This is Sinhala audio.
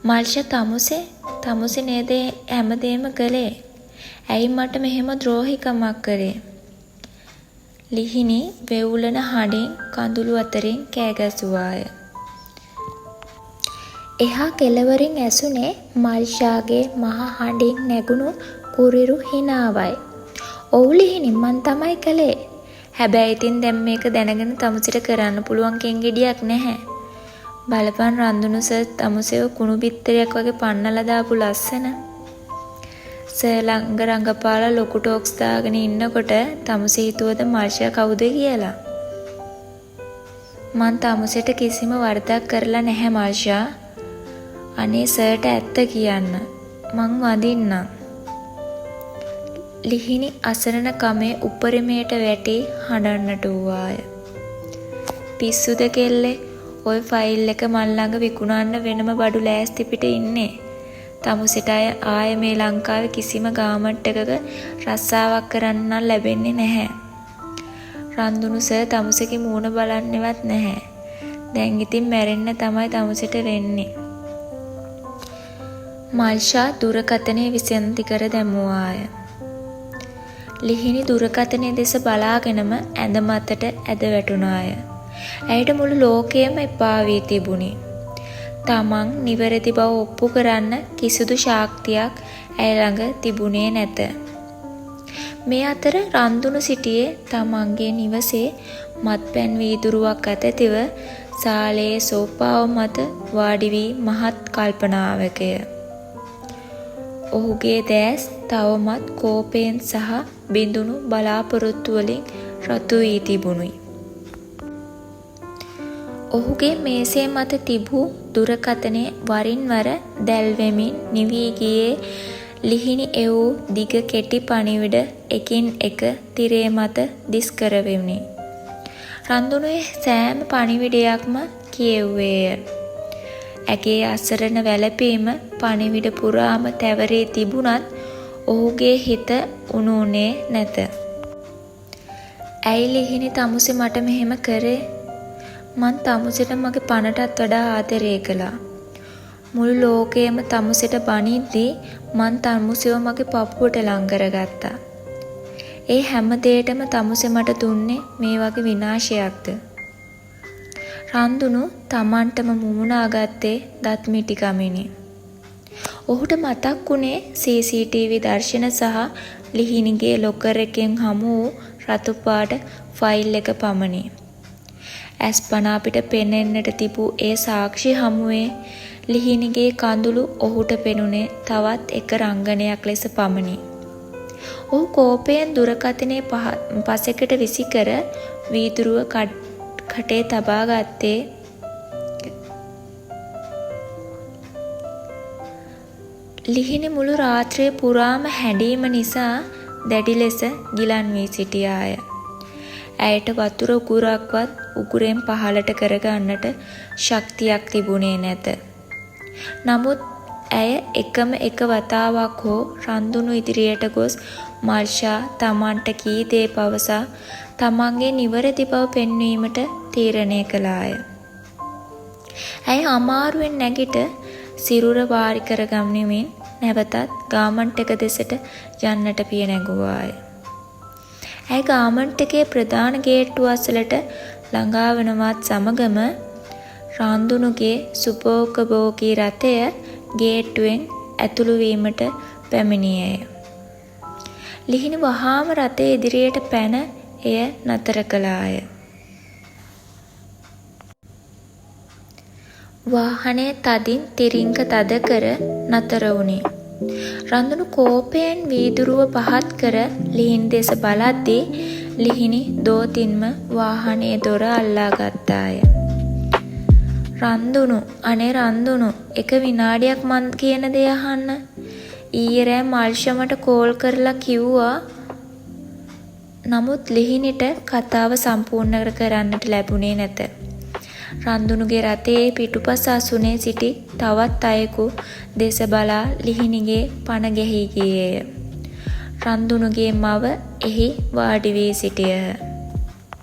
මල්ෂා තමුසේ නේද හැමදේම කළේ? ඇයි මට මෙහෙම ද්‍රෝහිකමක් කරේ? ලිහිණි වෙවුලන හඬින් කඳුළු අතරින් කෑ ගැසුවාය. එහා කෙළවරින් ඇසුනේ මල්ෂාගේ මහ හඬින් නැගුණු කුරිරු හිනාවයි. "ඔව් ලිහිණි, මං තමයි කළේ. හැබැයි ඉතින් දැන් මේක දැනගෙන තමුසෙට කරන්න පුළුවන් කෙන්ගෙඩියක් නැහැ. බලපන් රන්දුනු සර් තමුසෙව කුණු බිත්තරයක් වගේ පන්නලා දාපු ලස්සන." සර් ළඟ රඟපාලා ලොකු ටෝක්ස් දාගෙන ඉන්නකොට තමුසේ හිතුවද මල්ෂා කවුද කියලා. "මං තමුසෙට කිසිම වරදක් කරලා නැහැ මල්ෂා. අනේ සර්ට ඇත්ත කියන්න. මං වඳින්නම්." ලිහිණි අසරණ කමේ උපරිමයට වැටි හඬන්නට වූවාය. "පිස්සුද කෙල්ලේ? ඔය ෆයිල් එක මන් ළඟ විකුණන්න වෙනම බඩු ලෑස්ති පිට ඉන්නේ. තමුසෙට ආය මේ ලංකාවේ කිසිම ගාමන්ට් එකක රස්සාවක් කරන්න නම් ලැබෙන්නේ නැහැ. රන්දුනු සර් තමුසේගේ මූණ බලන්නෙවත් නැහැ. දැන් ඉතින් මැරෙන්න තමයි තමුසෙට වෙන්නේ." මල්ෂා දුරකථනය විසන්ති කර දැමුවාය. ලිහිණි දුරකථනය දෙස බලාගෙනම ඇඳ මතට ඇද වැටුණාය. ඇයට මුළු ලෝකයම එපා වී තිබුණි. තමන් නිවැරදි බව ඔප්පු කරන්න කිසිදු ශක්තියක් ඇය ළඟ තිබුණේ නැත. මේ අතර රන්දුනු සිටියේ තමන්ගේ නිවසේ මත්පැන් වීදුරුවක් අතැතිව සාලයේ සෝපාව මත වාඩි වී මහත් කල්පනාවකය. ඔහුගේ දැස් තවමත් කෝපයෙන් සහ බිඳුණු බලාපොරොත්තු වලින් රතු වී තිබුණි. ඔහුගේ මේසේ මත තිබූ දුරකථනය වරින් වර දැල් වෙමින් නිවී ගියේ ලිහිණි එවූ දිග කෙටි පණිවිඩ එකින් එක තිරේ මත දිස් කරවෙමිනි. රන්දුනුවේ සෑම පණිවිඩයක්ම කියෙව්වේය. ඇගේ අසරණ වැළපීම පණිවිඩ පුරාම තැවරී තිබුණත් ඔහුගේ හිත උණුනේ නැත. "ඇයි ලිහිණි තමුසේ මට මෙහෙම කරේ? මං තමුසෙට මගේ පණටත් වඩා ආදරය කළා. මුළු ලෝකයම තමුසෙට බනිද්දී මං තමුසෙව මගේ පපුවට ලං කරගත්තා. ඒ හැම දෙයකටම තමුසේ මට දුන්නේ මේ වගේ විනාශයක්ද?" රන්දුනු තමන්ටම මුමුණාගත්තේ දත් මිටි කමිනි. ඔහුට මතක් වුණේ CCTV දර්ශන සහ ලිහිණිගේ ලොකර් එකෙන් හමු වූ රතු පාට ෆයිල් එක පමණි. ඇස්පන අපිට පෙනෙන්නට තිබූ ඒ සාක්ෂි හමුවේ ලිහිණිගේ කඳුළු ඔහුට පෙනුනේ තවත් එක රංගනයක් ලෙස පමණි. ඔහු කෝපයෙන් දුරකථනයේ පසෙකට විසිකර වීදුරුව කටේ තබා ගත්තේ. ලිහිණි මුළු රාත්‍රිය පුරාම හැඬීම නිසා දැඩි ලෙස ගිලන් වී සිටියාය. ඇයට වතුර උගුරක්වත් උගුරෙන් පහළට කරගන්නට ශක්තියක් තිබුණේ නැත. නමුත් ඇය එකම එක වතාවක් හෝ රන්දුනු ඉදිරියට ගොස් මල්ෂා තමන්ට කී දේ පවසා තමන්ගේ නිවැරදි බව පෙන්වීමට තීරණය කළාය. ඇය අමාරුවෙන් නැගිට සිරුර වාරි කරගනිමින් නැවතත් ගාමන්ට් එක දෙසට යන්නට පිය නැගුවාය. ඇය ගාමන්ට් එකේ ප්‍රධාන ගේට්ටුව අසලට ළඟා වනවත් සමගම රන්දුනුගේ සුභෝපභෝගී රථය ගේට්ටුවෙන් ඇතුළු වීමට පැමිණියේය. ලිහිණි වහාම රථය ඉදිරියට පැන එය නතර කළාය. වාහනය තදින් තිරිංග තද කර නතර වුණි. රන්දුනු කෝපයෙන් වීදුරුව පහත් කර ලිහිණි දෙස බලද්දී ලිහිණි දෝතින්ම වාහනේ දොර අල්ලා ගත්තාය. "රන්දුනු, අනේ රන්දුනු, එක විනාඩියක් මන් කියන දේ අහන්න. ඊයේ රෑ මල්ෂා මට කෝල් කරලා කිව්වා." නමුත් ලිහිණිට කතාව සම්පූර්ණ කරන්නට ලැබුණේ නැත. රන්දුනුගේ රථයේ පිටුපස අසුනේ සිටි තවත් අයෙකු දෙස බලා ලිහිණිගේ පණ ගැහී ගියේය. රන්දුනුගේ මව එහි වාඩි වී සිටියහ.